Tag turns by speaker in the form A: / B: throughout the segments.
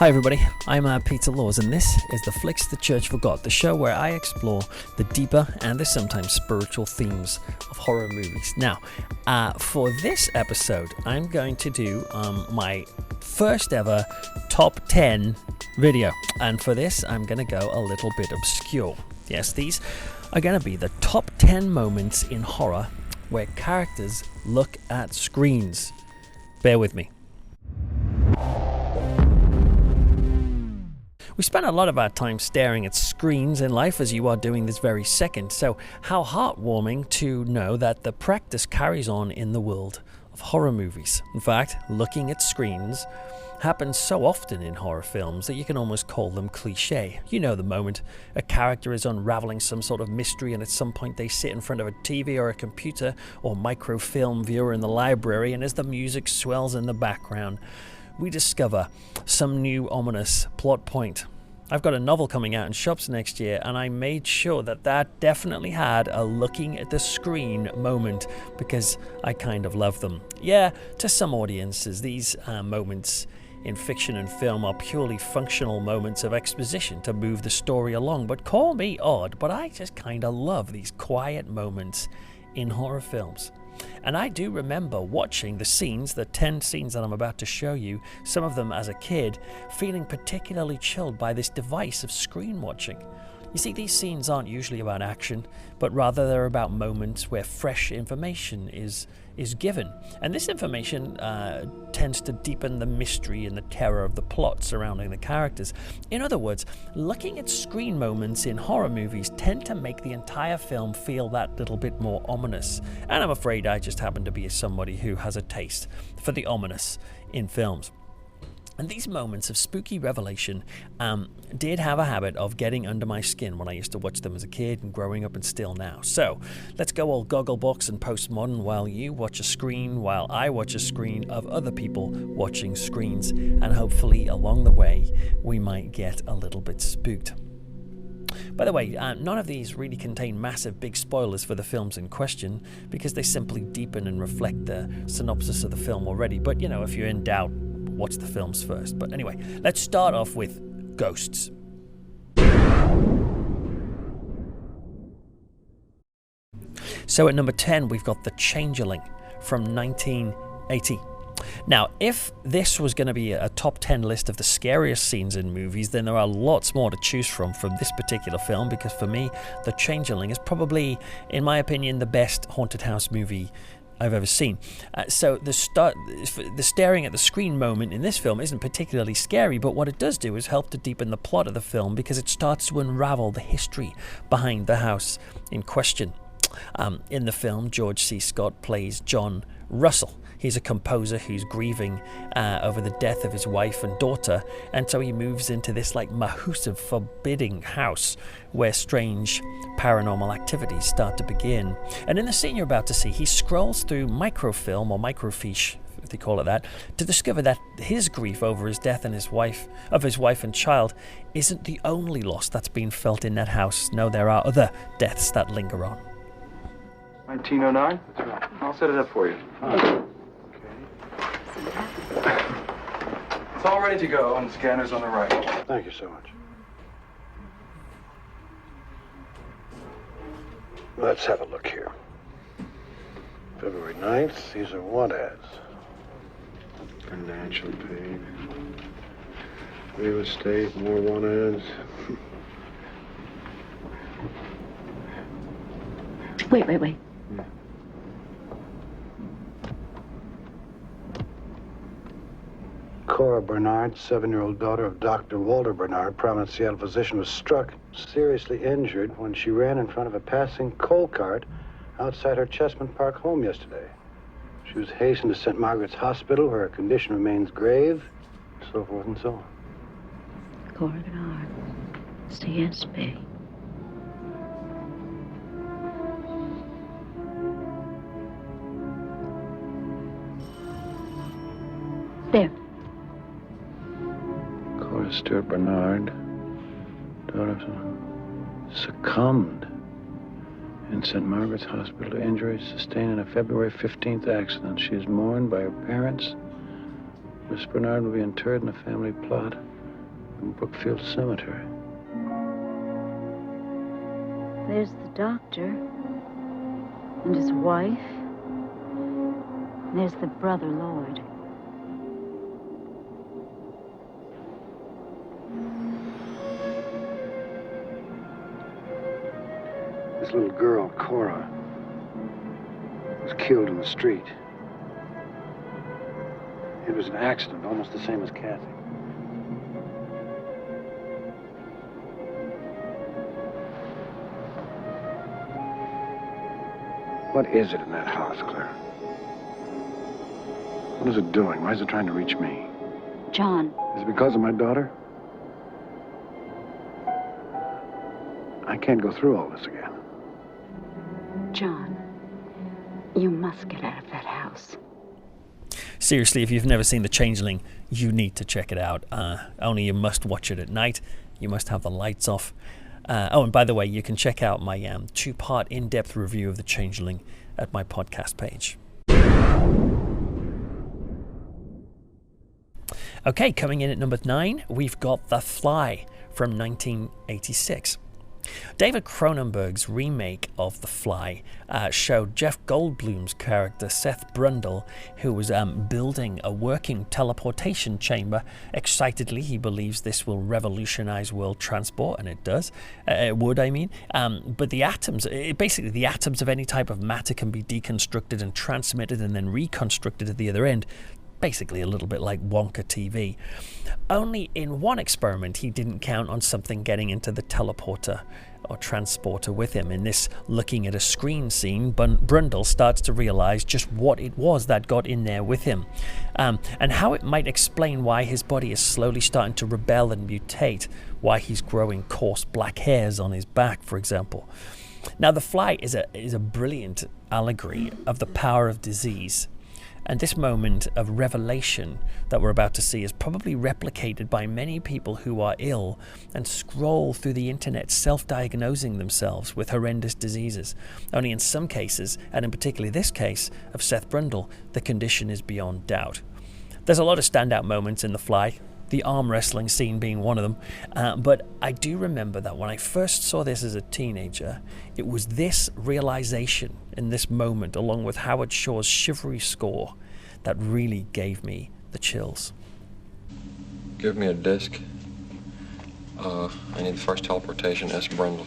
A: Hi everybody, I'm Peter Laws and this is The Flicks the Church Forgot, the show where I explore the deeper and the sometimes spiritual themes of horror movies. Now, for this episode, I'm going to do my first ever top 10 video, and for this I'm going to go a little bit obscure. Yes, these are going to be the top 10 moments in horror where characters look at screens. Bear with me. We spend a lot of our time staring at screens in life, as you are doing this very second, so how heartwarming to know that the practice carries on in the world of horror movies. In fact, looking at screens happens so often in horror films that you can almost call them cliche. You know the moment a character is unraveling some sort of mystery and at some point they sit in front of a TV or a computer or microfilm viewer in the library, and as the music swells in the background, we discover some new ominous plot point. I've got a novel coming out in shops next year, and I made sure that definitely had a looking at the screen moment because I kind of love them. Yeah, to some audiences, these moments in fiction and film are purely functional moments of exposition to move the story along, but call me odd, but I just kind of love these quiet moments in horror films. And I do remember watching the 10 scenes that I'm about to show you, some of them as a kid, feeling particularly chilled by this device of screen watching. You see, these scenes aren't usually about action, but rather they're about moments where fresh information is given. And this information tends to deepen the mystery and the terror of the plot surrounding the characters. In other words, looking at screen moments in horror movies tend to make the entire film feel that little bit more ominous. And I'm afraid I just happen to be somebody who has a taste for the ominous in films. And these moments of spooky revelation did have a habit of getting under my skin when I used to watch them as a kid and growing up and still now. So let's go all Gogglebox and postmodern while you watch a screen, while I watch a screen of other people watching screens, and hopefully along the way we might get a little bit spooked. By the way, none of these really contain massive big spoilers for the films in question because they simply deepen and reflect the synopsis of the film already. But you know, if you're in doubt, watch the films first. But anyway, let's start off with ghosts. So at number 10, we've got The Changeling from 1980. Now, if this was going to be a top 10 list of the scariest scenes in movies, then there are lots more to choose from this particular film, because for me, The Changeling is probably, in my opinion, the best haunted house movie I've ever seen. So the staring at the screen moment in this film isn't particularly scary, but what it does do is help to deepen the plot of the film because it starts to unravel the history behind the house in question. In the film, George C. Scott plays John Russell. He's a composer who's grieving over the death of his wife and daughter, and so he moves into this massive, forbidding house where strange paranormal activities start to begin. And in the scene you're about to see, he scrolls through microfilm or microfiche, if they call it that, to discover that his grief over his death and his wife and child isn't the only loss that's been felt in that house. No, there are other deaths that linger on.
B: 1909? That's right. I'll set it up for you. Okay. It's all ready to go, and the scanner's on the right.
C: Thank you so much. Let's have a look here. February 9th, these are want ads. Financial paid. Real estate, more want ads.
D: Wait.
C: Cora Bernard, 7-year-old daughter of Dr. Walter Bernard, prominent Seattle physician, was struck, seriously injured when she ran in front of a passing coal cart outside her Chessman Park home yesterday. She was hastened to St. Margaret's Hospital, where her condition remains grave, so forth and so on.
D: Cora Bernard, CSB. There.
C: Cora Stewart Bernard, daughter of succumbed in St. Margaret's Hospital to injuries sustained in a February 15th accident. She is mourned by her parents. Miss Bernard will be interred in a family plot in Brookfield Cemetery.
D: There's the doctor and his wife. There's the brother Lord.
C: This little girl, Cora, was killed in the street. It was an accident, almost the same as Kathy. What is it in that house, Claire? What is it doing? Why is it trying to reach me?
D: John,
C: Is it because of my daughter? I can't go through all this again.
D: John, you must get out of that house.
A: Seriously, if you've never seen The Changeling, you need to check it out. Only you must watch it at night. You must have the lights off. Oh, and by the way, you can check out my 2-part in-depth review of The Changeling at my podcast page. Okay, coming in at number 9, we've got The Fly from 1986. David Cronenberg's remake of The Fly showed Jeff Goldblum's character Seth Brundle, who was building a working teleportation chamber. Excitedly, he believes this will revolutionize world transport, and it does. It would, I mean. But the atoms, basically the atoms of any type of matter can be deconstructed and transmitted and then reconstructed at the other end. Basically a little bit like Wonka TV. Only in one experiment he didn't count on something getting into the teleporter or transporter with him. In this looking at a screen scene, Brundle starts to realize just what it was that got in there with him, and how it might explain why his body is slowly starting to rebel and mutate, why he's growing coarse black hairs on his back, for example. Now, The Fly is a brilliant allegory of the power of disease. And this moment of revelation that we're about to see is probably replicated by many people who are ill and scroll through the internet self-diagnosing themselves with horrendous diseases. Only in some cases, and in particularly this case of Seth Brundle, the condition is beyond doubt. There's a lot of standout moments in The Fly, the arm wrestling scene being one of them, but I do remember that when I first saw this as a teenager, it was this realization in this moment, along with Howard Shore's shivery score, that really gave me the chills.
E: Give me a disc. I need the first teleportation, S. Brundle.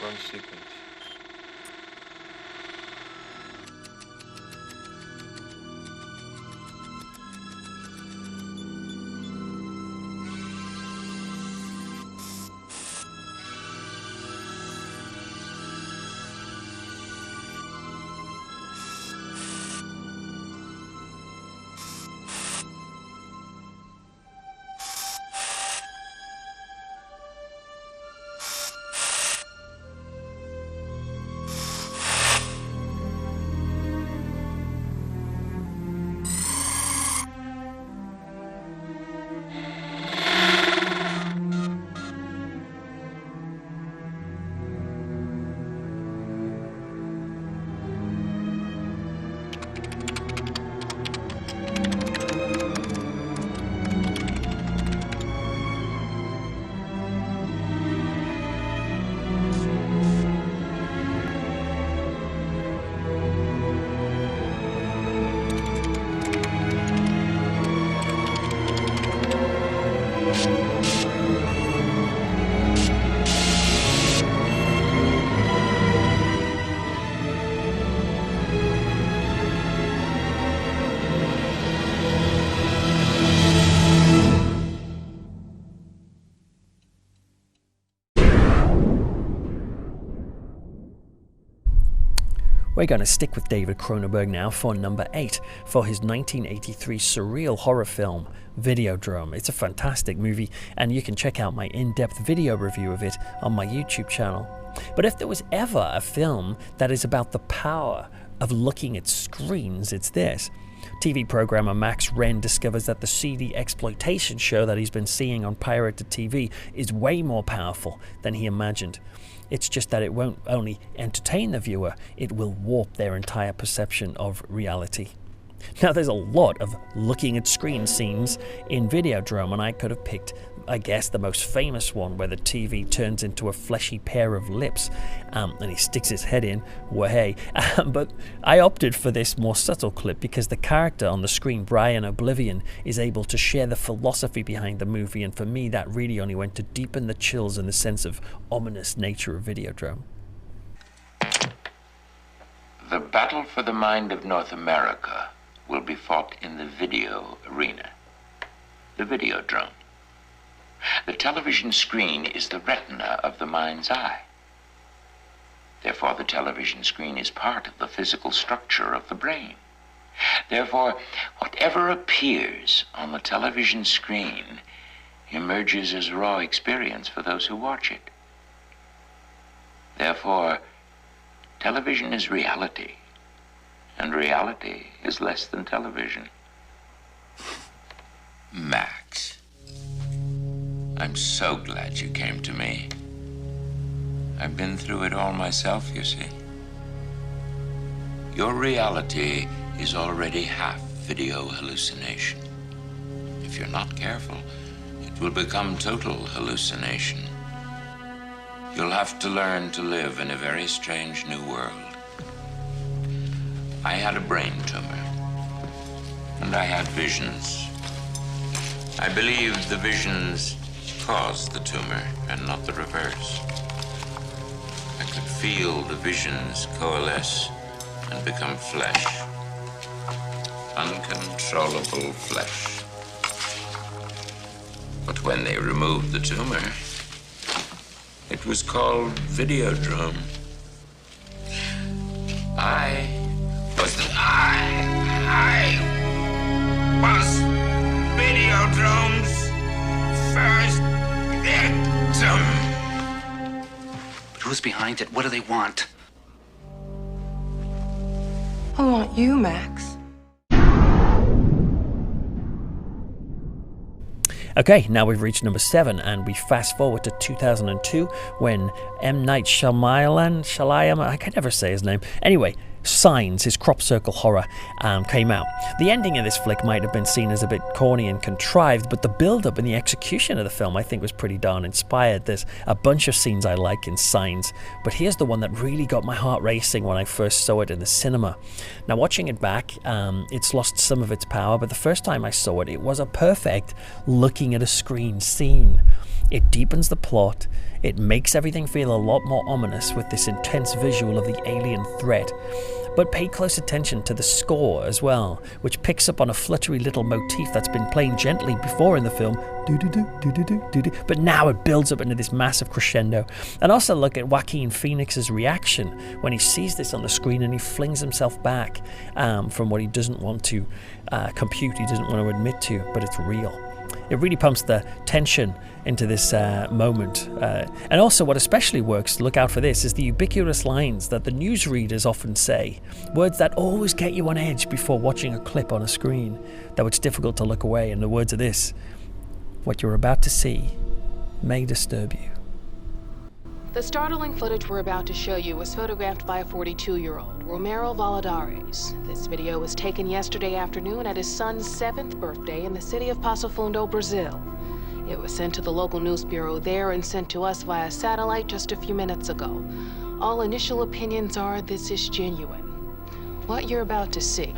E: Run sequence.
A: We're going to stick with David Cronenberg now for number 8 for his 1983 surreal horror film, Videodrome. It's a fantastic movie, and you can check out my in-depth video review of it on my YouTube channel. But if there was ever a film that is about the power of looking at screens, it's this. TV programmer Max Wren discovers that the CD exploitation show that he's been seeing on pirated TV is way more powerful than he imagined. It's just that it won't only entertain the viewer, it will warp their entire perception of reality. Now, there's a lot of looking at screen scenes in Videodrome, and I could have picked, I guess, the most famous one where the TV turns into a fleshy pair of lips and he sticks his head in. Wahey. But I opted for this more subtle clip because the character on the screen, Brian Oblivion, is able to share the philosophy behind the movie, and for me that really only went to deepen the chills and the sense of ominous nature of Videodrome.
F: The battle for the mind of North America will be fought in the video arena, the Videodrome. The television screen is the retina of the mind's eye. Therefore, the television screen is part of the physical structure of the brain. Therefore, whatever appears on the television screen emerges as raw experience for those who watch it. Therefore, television is reality, and reality is less than television. Max, I'm so glad you came to me. I've been through it all myself, you see. Your reality is already half video hallucination. If you're not careful, it will become total hallucination. You'll have to learn to live in a very strange new world. I had a brain tumor, and I had visions. I believe the visions caused the tumor and not the reverse. I could feel the visions coalesce and become flesh, uncontrollable flesh. But when they removed the tumor, it was called Videodrome. I was Videodrome's first victim.
G: But who's behind it? What do they want?
H: I want you, Max.
A: Okay, now we've reached number 7, and we fast forward to 2002 when M. Night Shyamalan, I can never say his name. Anyway, Signs, his crop circle horror, came out. The ending of this flick might have been seen as a bit corny and contrived, but the build-up and the execution of the film I think was pretty darn inspired. There's a bunch of scenes I like in Signs, but here's the one that really got my heart racing when I first saw it in the cinema. Now, watching it back, it's lost some of its power, but the first time I saw it, it was a perfect looking at a screen scene. It deepens the plot, it makes everything feel a lot more ominous with this intense visual of the alien threat. But pay close attention to the score as well, which picks up on a fluttery little motif that's been playing gently before in the film, but now it builds up into this massive crescendo. And also look at Joaquin Phoenix's reaction when he sees this on the screen and he flings himself back from what he doesn't want to compute, he doesn't want to admit to, but it's real. It really pumps the tension into this moment. And also what especially works, look out for this, is the ubiquitous lines that the newsreaders often say. Words that always get you on edge before watching a clip on a screen, though it's difficult to look away. And the words are this: what you're about to see may disturb you.
I: The startling footage we're about to show you was photographed by a 42-year-old, Romero Valadares. This video was taken yesterday afternoon at his son's 7th birthday in the city of Passo Fundo, Brazil. It was sent to the local news bureau there and sent to us via satellite just a few minutes ago. All initial opinions are this is genuine. What you're about to see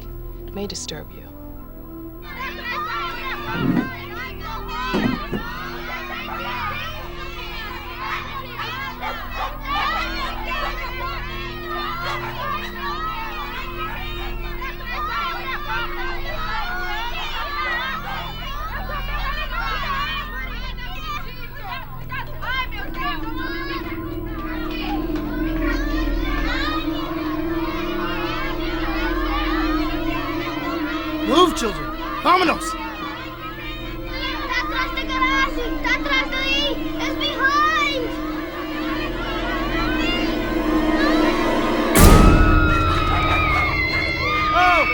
I: may disturb you.
J: Vámonos!
K: Está atrás de garage! Está atrás de ahí! It's behind!
J: Oh!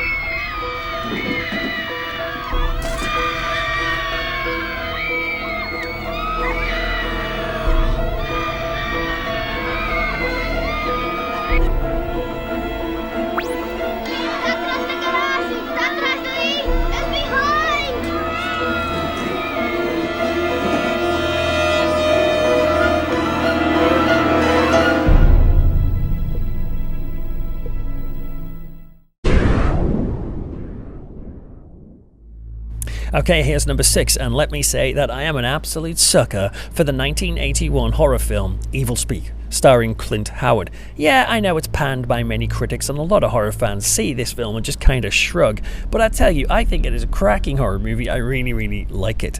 A: Okay, here's number 6, and let me say that I am an absolute sucker for the 1981 horror film Evilspeak, starring Clint Howard. Yeah, I know it's panned by many critics, and a lot of horror fans see this film and just kind of shrug, but I tell you, I think it is a cracking horror movie. I really, really like it.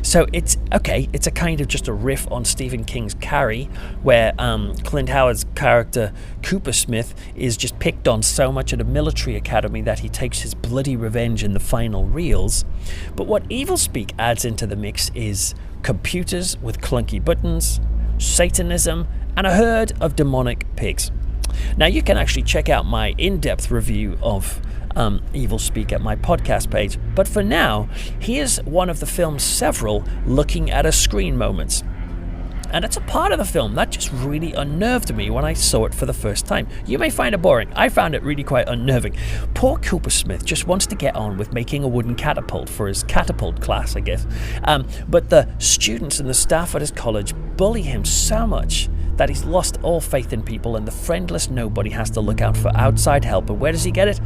A: So it's a kind of just a riff on Stephen King's Carrie, where Clint Howard's character Cooper Smith is just picked on so much at a military academy that he takes his bloody revenge in the final reels. But what Evilspeak adds into the mix is computers with clunky buttons, Satanism, and a herd of demonic pigs. Now you can actually check out my in-depth review of Evilspeak at my podcast page, but for now, here's one of the film's several looking at a screen moments. And it's a part of the film that just really unnerved me when I saw it for the first time. You may find it boring. I found it really quite unnerving. Poor Cooper Smith just wants to get on with making a wooden catapult for his catapult class, I guess. But the students and the staff at his college bully him so much that he's lost all faith in people, and the friendless nobody has to look out for outside help. And where does he get it?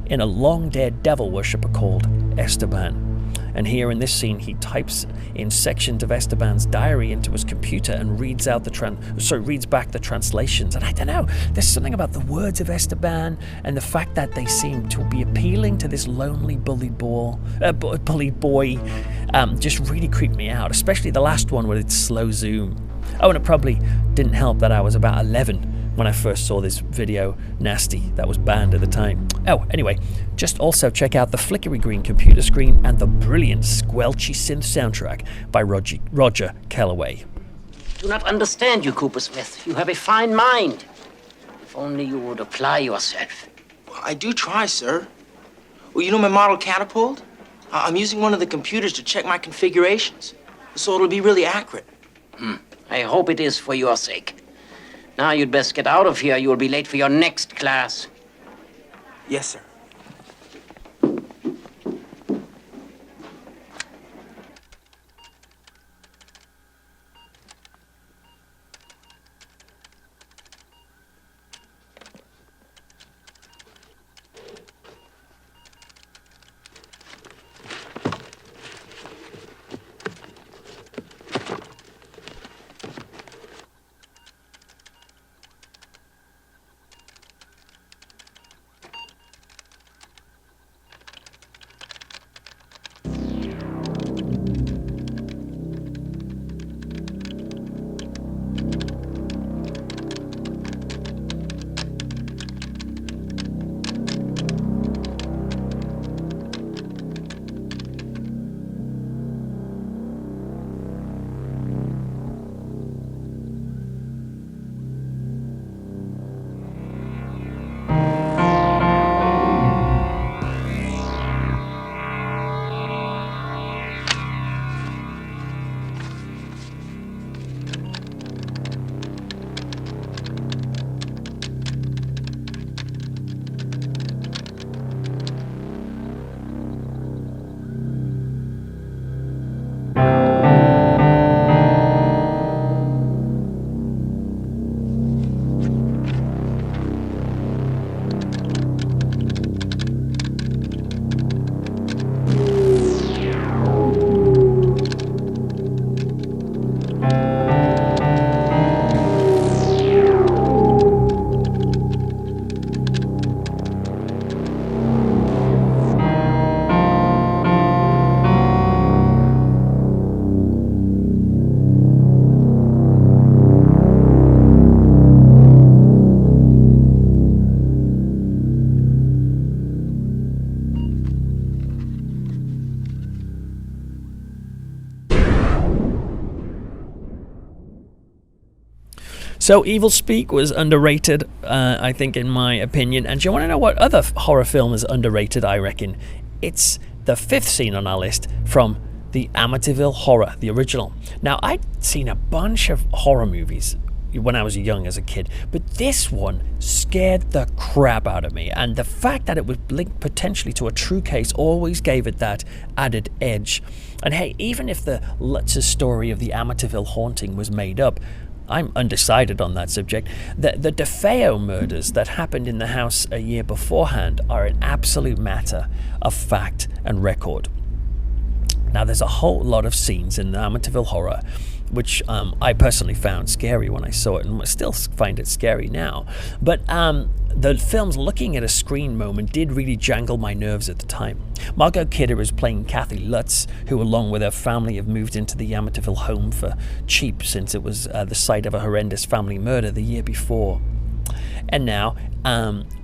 A: In a long-dead devil worshipper called Esteban. And here in this scene, he types in sections of Esteban's diary into his computer and reads back the translations. And I don't know, there's something about the words of Esteban and the fact that they seem to be appealing to this lonely bullied boy, just really creeped me out, especially the last one with its slow zoom. Oh, and it probably didn't help that I was about 11 when I first saw this video nasty that was banned at the time. Oh, anyway, just also check out the flickery green computer screen and the brilliant squelchy synth soundtrack by Roger Kellaway.
L: Do not understand you, Cooper Smith. You have a fine mind. If only you would apply yourself.
M: Well, I do try, sir. Well, you know my model catapult? I'm using one of the computers to check my configurations, so it'll be really accurate.
L: I hope it is for your sake. Now you'd best get out of here. You will be late for your next class.
M: Yes, sir.
A: So Evilspeak was underrated, I think, in my opinion. And do you want to know what other horror film is underrated, I reckon? It's the fifth scene on our list from the Amityville Horror, the original. Now, I'd seen a bunch of horror movies when I was young as a kid, but this one scared the crap out of me, and the fact that it was linked potentially to a true case always gave it that added edge. And hey, even if the Lutz's story of the Amityville haunting was made up, I'm undecided on that subject. The DeFeo murders that happened in the house a year beforehand are an absolute matter of fact and record. Now, there's a whole lot of scenes in the Amityville Horror which I personally found scary when I saw it, and I still find it scary now. But the film's looking at a screen moment did really jangle my nerves at the time. Margot Kidder is playing Kathy Lutz, who along with her family have moved into the Amityville home for cheap since it was the site of a horrendous family murder the year before. And now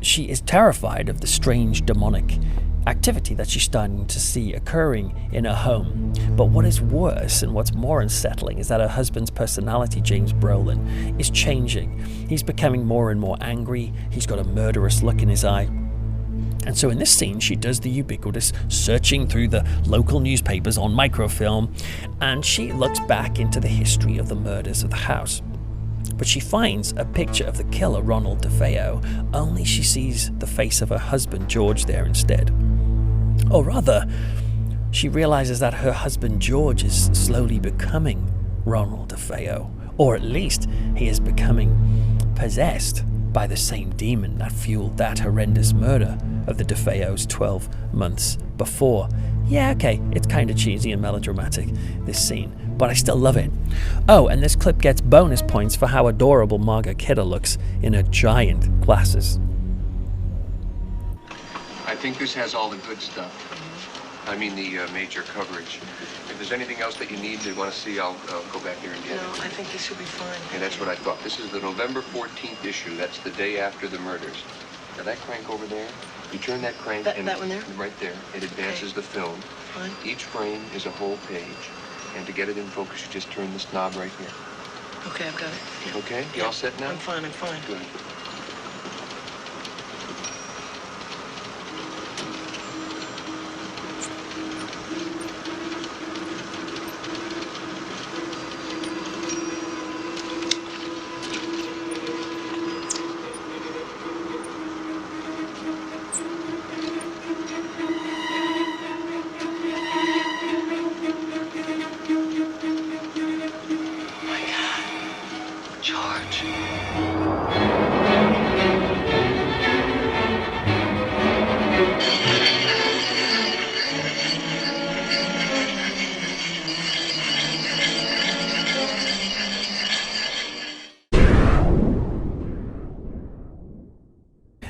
A: she is terrified of the strange demonic activity that she's starting to see occurring in her home. But what is worse and what's more unsettling is that her husband's personality, James Brolin, is changing. He's becoming more and more angry. He's got a murderous look in his eye. And so in this scene, she does the ubiquitous searching through the local newspapers on microfilm, and she looks back into the history of the murders of the house. But she finds a picture of the killer, Ronald DeFeo, only she sees the face of her husband, George, there instead. Or rather, she realizes that her husband, George, is slowly becoming Ronald DeFeo, or at least he is becoming possessed by the same demon that fueled that horrendous murder of the DeFeos 12 months before. Yeah, okay, it's kind of cheesy and melodramatic, this scene, but I still love it. Oh, and this clip gets bonus points for how adorable Margot Kidder looks in her giant glasses.
J: I think this has all the good stuff. I mean the major coverage. If there's anything else that you need to want to see, I'll go back there and get it.
H: No, I think this should be fine.
J: And that's what I thought. This is the November 14th issue. That's the day after the murders. Now that crank over there, you turn that crank and
H: that one there?
J: Right there. It advances the film.
H: Fine.
J: Each frame is a whole page. And to get it in focus, you just turn this knob right here.
H: Okay, I've got it. Yeah.
J: Okay? You all set now?
H: I'm fine.
J: Good.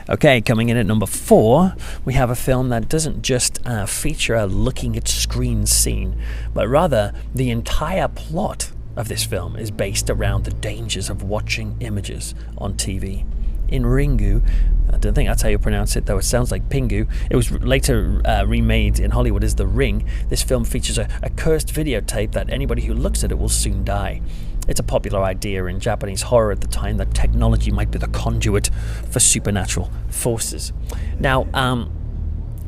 A: Okay, coming in at number 4, we have a film that doesn't just feature a looking at screen scene, but rather the entire plot of this film is based around the dangers of watching images on TV. In Ringu, I don't think that's how you pronounce it, though it sounds like Pingu. It was later remade in Hollywood as The Ring. This film features a cursed videotape that anybody who looks at it will soon die. It's a popular idea in Japanese horror at the time that technology might be the conduit for supernatural forces. Now,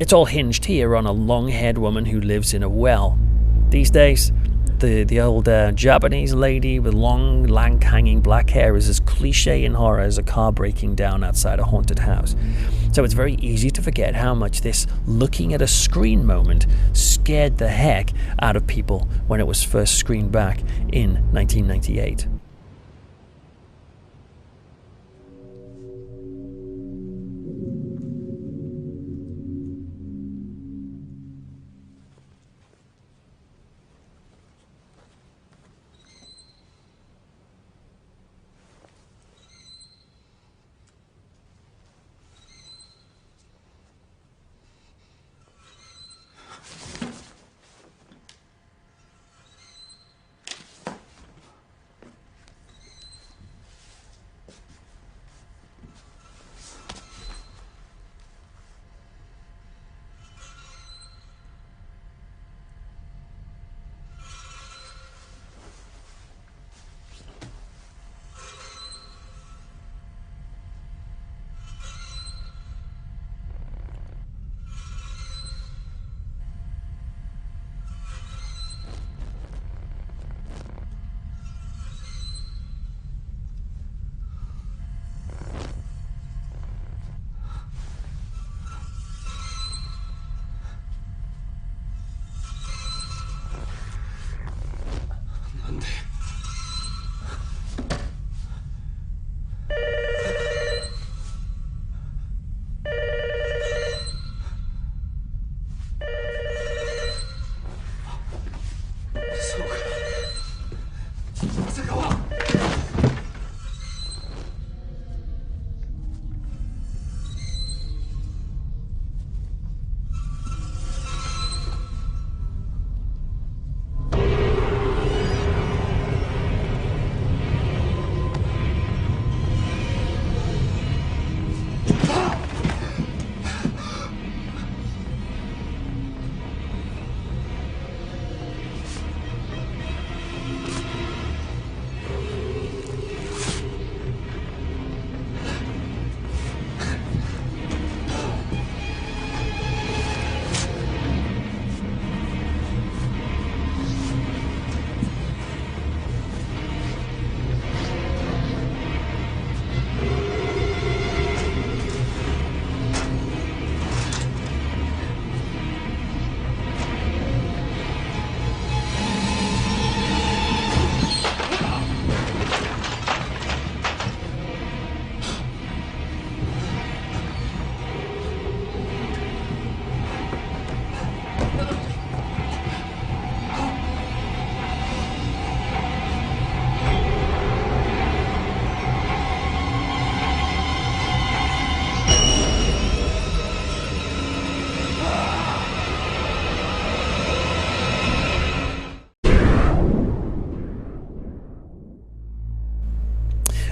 A: it's all hinged here on a long-haired woman who lives in a well. These days, the old Japanese lady with long, lank, hanging black hair is as cliche in horror as a car breaking down outside a haunted house. So it's very easy to forget how much this looking at a screen moment scared the heck out of people when it was first screened back in 1998.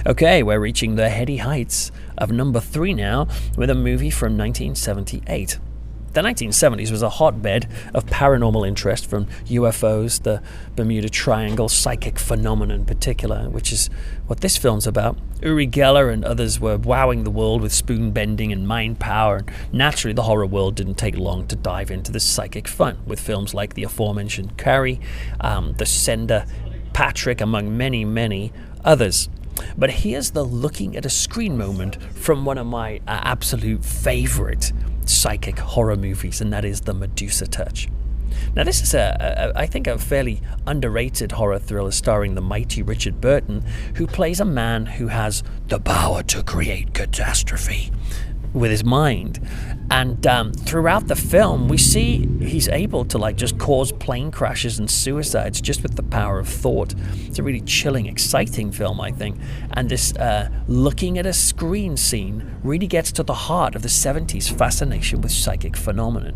A: Okay, we're reaching the heady heights of number 3 now with a movie from 1978. The 1970s was a hotbed of paranormal interest, from UFOs, the Bermuda Triangle, psychic phenomena in particular, which is what this film's about. Uri Geller and others were wowing the world with spoon bending and mind power, and naturally the horror world didn't take long to dive into this psychic fun with films like the aforementioned Carrie, The Sender, Patrick, among many, many others. But here's the looking at a screen moment from one of my absolute favorite psychic horror movies, and that is The Medusa Touch. Now, this is I think a fairly underrated horror thriller starring the mighty Richard Burton, who plays a man who has the power to create catastrophe with his mind. And throughout the film, we see he's able to just cause plane crashes and suicides just with the power of thought. It's a really chilling, exciting film, I think. And this looking at a screen scene really gets to the heart of the 70s fascination with psychic phenomenon.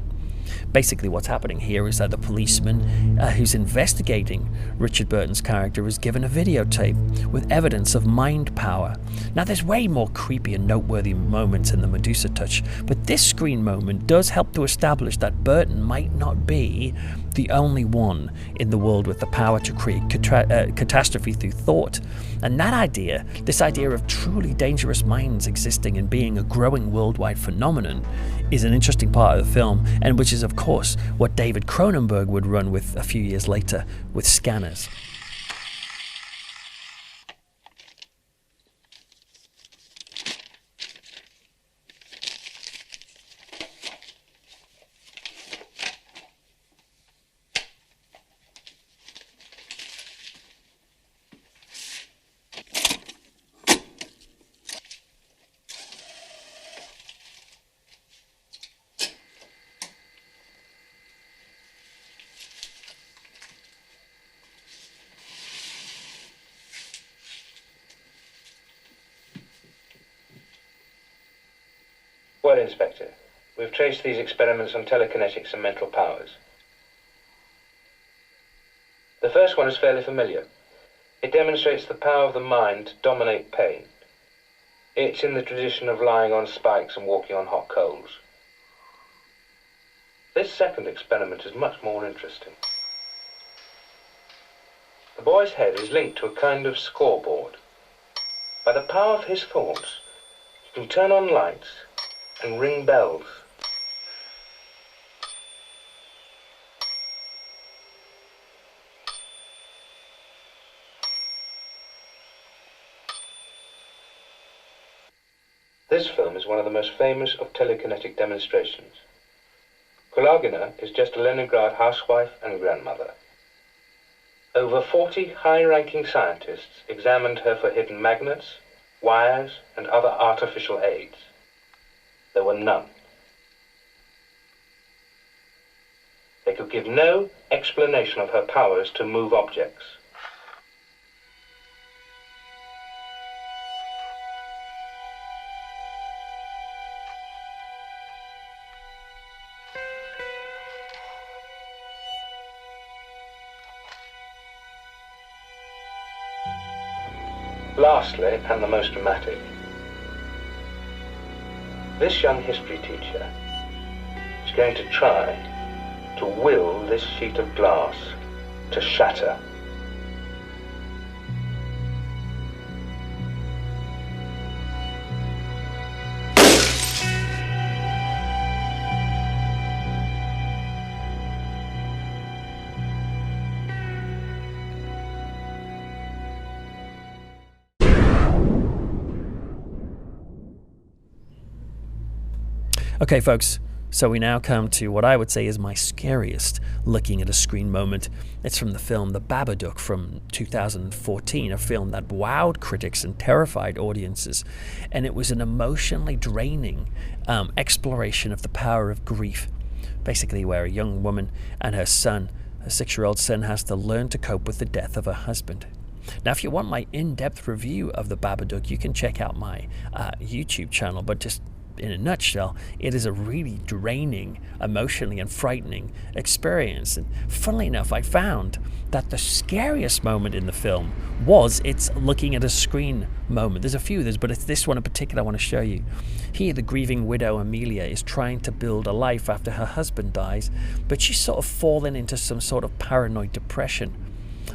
A: Basically, what's happening here is that the policeman who's investigating Richard Burton's character is given a videotape with evidence of mind power. Now, there's way more creepy and noteworthy moments in The Medusa Touch, but this screen moment does help to establish that Burton might not be the only one in the world with the power to create catastrophe through thought. And that idea, this idea of truly dangerous minds existing and being a growing worldwide phenomenon, is an interesting part of the film, and which is, of course, what David Cronenberg would run with a few years later with Scanners.
N: Well, Inspector, we've traced these experiments on telekinetics and mental powers. The first one is fairly familiar. It demonstrates the power of the mind to dominate pain. It's in the tradition of lying on spikes and walking on hot coals. This second experiment is much more interesting. The boy's head is linked to a kind of scoreboard. By the power of his thoughts, he can turn on lights and ring bells. This film is one of the most famous of telekinetic demonstrations. Kulagina is just a Leningrad housewife and grandmother. Over 40 high-ranking scientists examined her for hidden magnets, wires, and other artificial aids. There were none. They could give no explanation of her powers to move objects. Lastly, and the most dramatic, this young history teacher is going to try to will this sheet of glass to shatter.
A: Okay, folks, so we now come to what I would say is my scariest looking at a screen moment. It's from the film The Babadook from 2014, a film that wowed critics and terrified audiences. And it was an emotionally draining exploration of the power of grief, basically where a young woman and her son, a 6-year-old son, has to learn to cope with the death of her husband. Now, if you want my in-depth review of The Babadook, you can check out my YouTube channel, but just in a nutshell, it is a really draining, emotionally and frightening experience. And funnily enough, I found that the scariest moment in the film was its looking at a screen moment. There's a few others, but it's this one in particular I want to show you. Here, the grieving widow Amelia is trying to build a life after her husband dies, but she's sort of fallen into some sort of paranoid depression.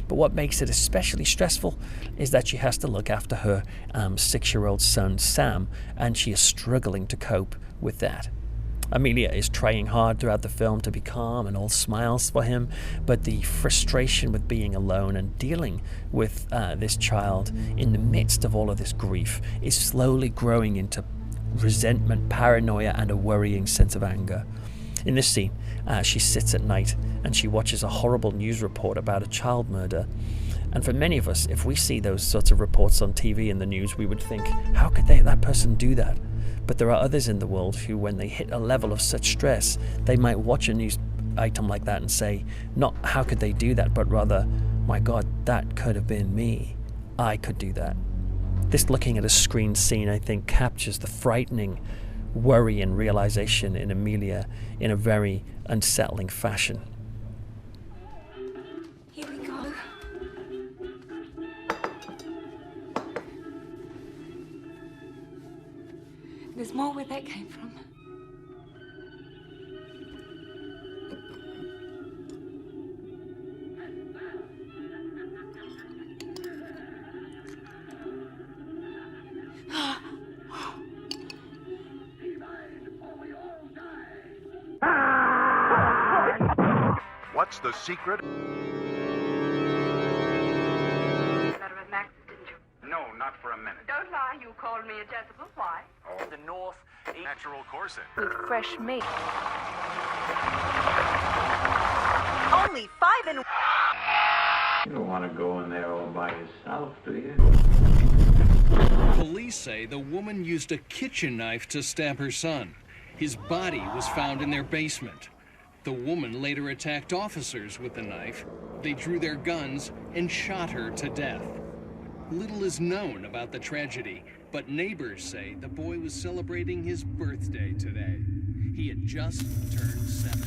A: But what makes it especially stressful is that she has to look after her 6-year-old son, Sam, and she is struggling to cope with that. Amelia is trying hard throughout the film to be calm and all smiles for him, but the frustration with being alone and dealing with this child in the midst of all of this grief is slowly growing into resentment, paranoia, and a worrying sense of anger. In this scene, she sits at night and she watches a horrible news report about a child murder. And for many of us, if we see those sorts of reports on TV and the news, we would think, how could that person do that? But there are others in the world who, when they hit a level of such stress, they might watch a news item like that and say, not how could they do that, but rather, my God, that could have been me. I could do that. This looking at a screen scene, I think, captures the frightening worry and realization in Amelia in a very unsettling fashion.
O: Here we go. There's more where that came from.
P: What's the secret?
Q: Better with Max, didn't you?
P: No, not for a minute.
Q: Don't lie, you called me a Jezebel. Why?
P: Oh, the North natural corset.
Q: With fresh meat.
R: Only 5 and...
S: You don't want to go in there all by yourself, do you?
T: Police say the woman used a kitchen knife to stab her son. His body was found in their basement. The woman later attacked officers with the knife. They drew their guns and shot her to death. Little is known about the tragedy, but neighbors say the boy was celebrating his birthday today. He had just turned 7.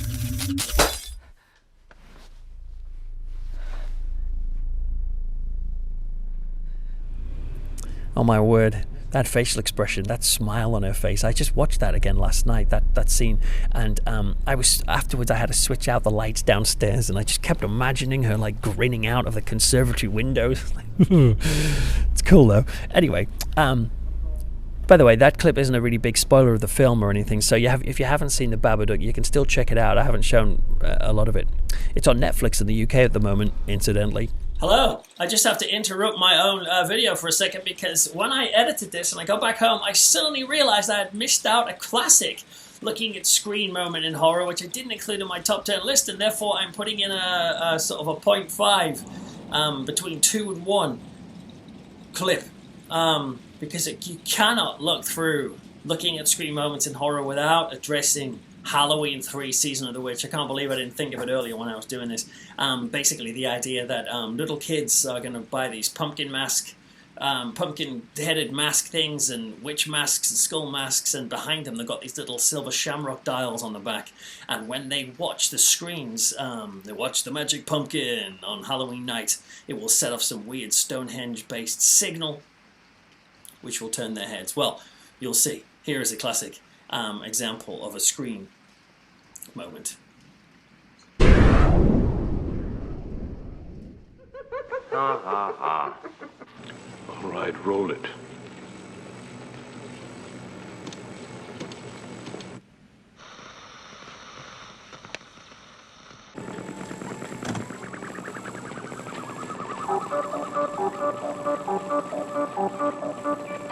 A: Oh my word, that facial expression, that smile on her face. I just watched that again last night, that scene, and afterwards I had to switch out the lights downstairs, and I just kept imagining her like grinning out of the conservatory windows. It's cool though. Anyway, by the way, that clip isn't a really big spoiler of the film or anything, so if you haven't seen The Babadook, you can still check it out. I haven't shown a lot of it. It's on Netflix in the UK at the moment, incidentally.
U: Hello, I just have to interrupt my own video for a second, because when I edited this and I got back home, I suddenly realized I had missed out a classic looking at screen moment in horror, which I didn't include in my top 10 list, and therefore I'm putting in a sort of a 0.5 between 2 and 1 clip, because you cannot look through looking at screen moments in horror without addressing Halloween 3 Season of the Witch. I can't believe I didn't think of it earlier when I was doing this. Basically the idea that little kids are going to buy these pumpkin-headed mask things and witch masks and skull masks, and behind them they've got these little silver shamrock dials on the back, and when they watch the screens, they watch the magic pumpkin on Halloween night, it will set off some weird Stonehenge-based signal which will turn their heads. Well, you'll see. Here is a classic example of a screen moment.
S: All right, roll it.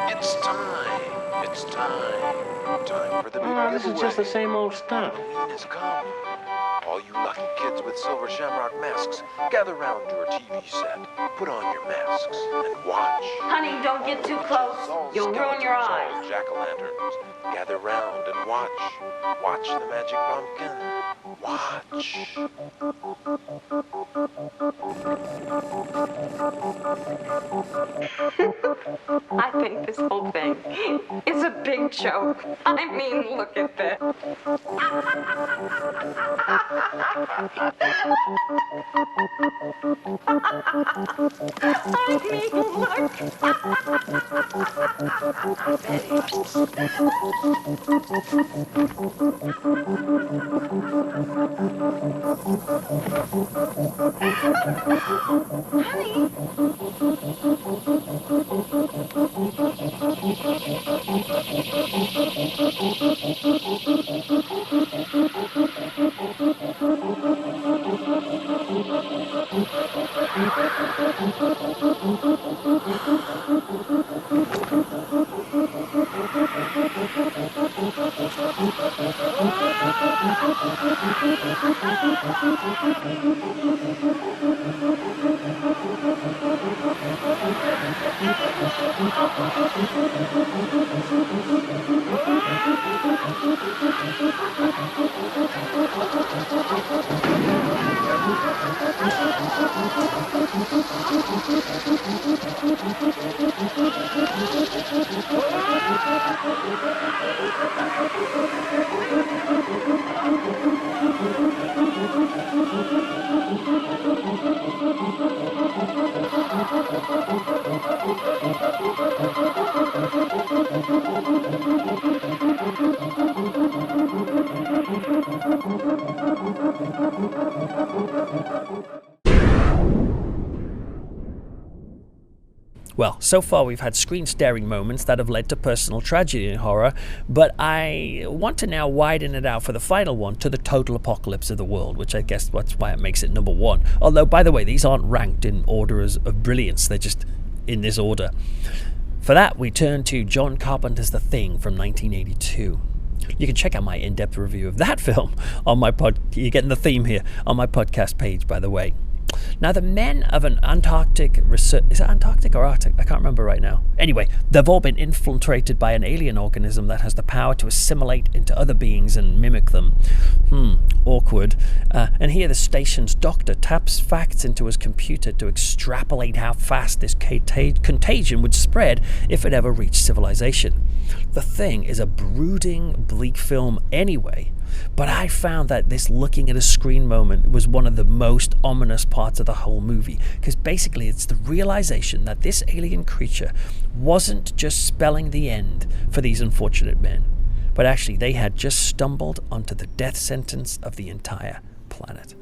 V: It's time. It's time. Time for the big giveaway.
S: This is just the same old stuff.
V: Halloween has come. All you lucky kids with silver shamrock masks, gather round your TV set. Put on your masks and watch.
R: Honey, don't get too close. You'll ruin your eyes.
V: All jack-o'-lanterns. Gather round and watch. Watch the magic pumpkin. Watch.
R: I think this whole thing is a big
Q: joke. I mean, look at this. I mean,
A: Well, so far we've had screen-staring moments that have led to personal tragedy in horror, but I want to now widen it out for the final one to the total apocalypse of the world, which I guess that's why it makes it number 1. Although, by the way, these aren't ranked in order of brilliance, they're just in this order. For that, we turn to John Carpenter's The Thing from 1982. You can check out my in-depth review of that film on my you're getting the theme here, on my podcast page, by the way. Now, the men of an Antarctic research... Is it Antarctic or Arctic? I can't remember right now. Anyway, they've all been infiltrated by an alien organism that has the power to assimilate into other beings and mimic them. Awkward. And here the station's doctor taps facts into his computer to extrapolate how fast this contagion would spread if it ever reached civilization. The Thing is a brooding, bleak film anyway, but I found that this looking at a screen moment was one of the most ominous parts of the whole movie, because basically it's the realization that this alien creature wasn't just spelling the end for these unfortunate men, but actually they had just stumbled onto the death sentence of the entire planet.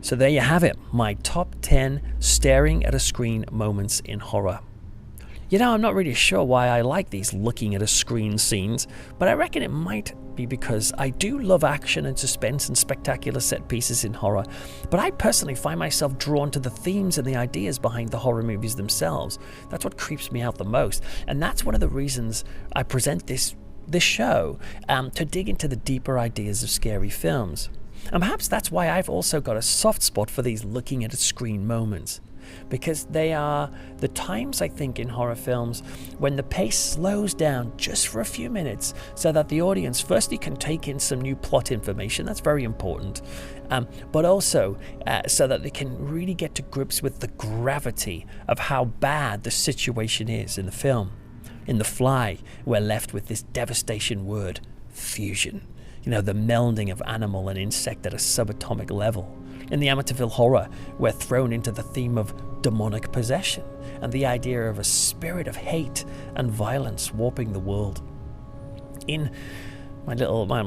A: So there you have it, my top 10 staring at a screen moments in horror. You know, I'm not really sure why I like these looking at a screen scenes, but I reckon it might be because I do love action and suspense and spectacular set pieces in horror, but I personally find myself drawn to the themes and the ideas behind the horror movies themselves. That's what creeps me out the most, and that's one of the reasons I present this show, to dig into the deeper ideas of scary films. And perhaps that's why I've also got a soft spot for these looking at a screen moments, because they are the times, I think, in horror films when the pace slows down just for a few minutes so that the audience firstly can take in some new plot information. That's very important, but also so that they can really get to grips with the gravity of how bad the situation is in the film. In The Fly, we're left with this devastation word, fusion. You know, the melding of animal and insect at a subatomic level. In the Amityville Horror, we're thrown into the theme of demonic possession and the idea of a spirit of hate and violence warping the world. In my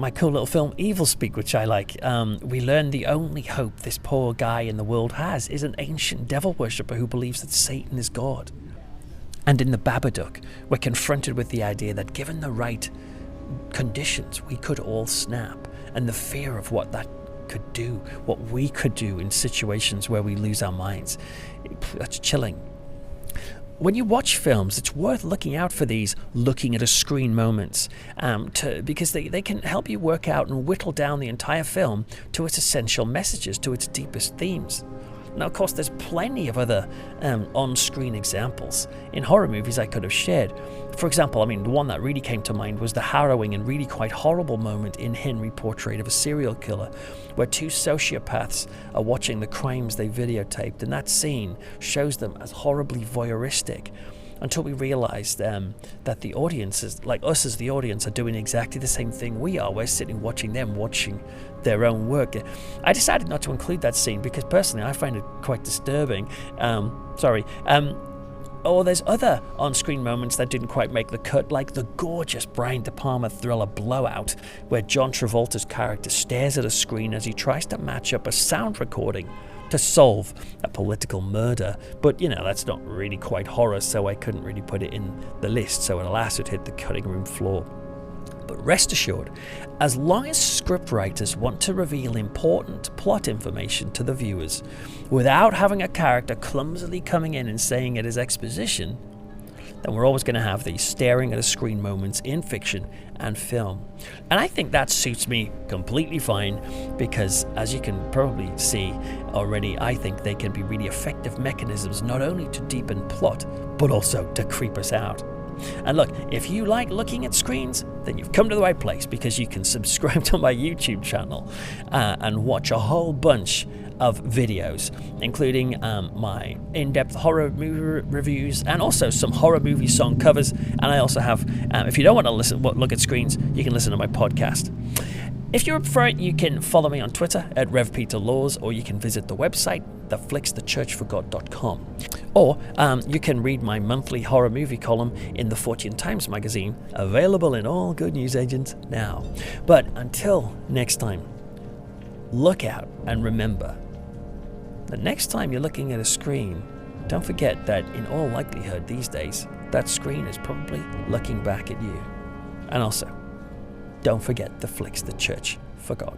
A: cool little film Evilspeak, which I like, we learn the only hope this poor guy in the world has is an ancient devil worshipper who believes that Satan is God. And in The Babadook, we're confronted with the idea that given the right conditions, we could all snap, and the fear of what that could do, what we could do in situations where we lose our minds. That's chilling. When you watch films, it's worth looking out for these looking at a screen moments, because they can help you work out and whittle down the entire film to its essential messages, to its deepest themes. Now, of course, there's plenty of other on-screen examples in horror movies I could have shared. For example, the one that really came to mind was the harrowing and really quite horrible moment in Henry, Portrait of a Serial Killer, where two sociopaths are watching the crimes they videotaped, and that scene shows them as horribly voyeuristic, until we realize that the audiences, like us as the audience, are doing exactly the same thing we are. We're sitting watching them watching their own work. I decided not to include that scene because personally I find it quite disturbing. Or there's other on-screen moments that didn't quite make the cut, like the gorgeous Brian De Palma thriller Blowout, where John Travolta's character stares at a screen as he tries to match up a sound recording to solve a political murder. But, that's not really quite horror, so I couldn't really put it in the list, so alas, it hit the cutting room floor. But rest assured, as long as scriptwriters want to reveal important plot information to the viewers without having a character clumsily coming in and saying it is exposition, then we're always going to have these staring at a screen moments in fiction and film. And I think that suits me completely fine because, as you can probably see already, I think they can be really effective mechanisms not only to deepen plot, but also to creep us out. And look, if you like looking at screens, then you've come to the right place, because you can subscribe to my YouTube channel and watch a whole bunch of videos, including my in-depth horror movie reviews and also some horror movie song covers. And I also have, if you don't want to look at screens, you can listen to my podcast. If you're up for it, you can follow me on Twitter at RevPeterLaws, or you can visit the website, theflicksthechurchforgot.com. Or you can read my monthly horror movie column in the Fortune Times magazine, available in all good newsagents now. But until next time, look out and remember, the next time you're looking at a screen, don't forget that in all likelihood these days, that screen is probably looking back at you. And also, don't forget the flicks the church forgot.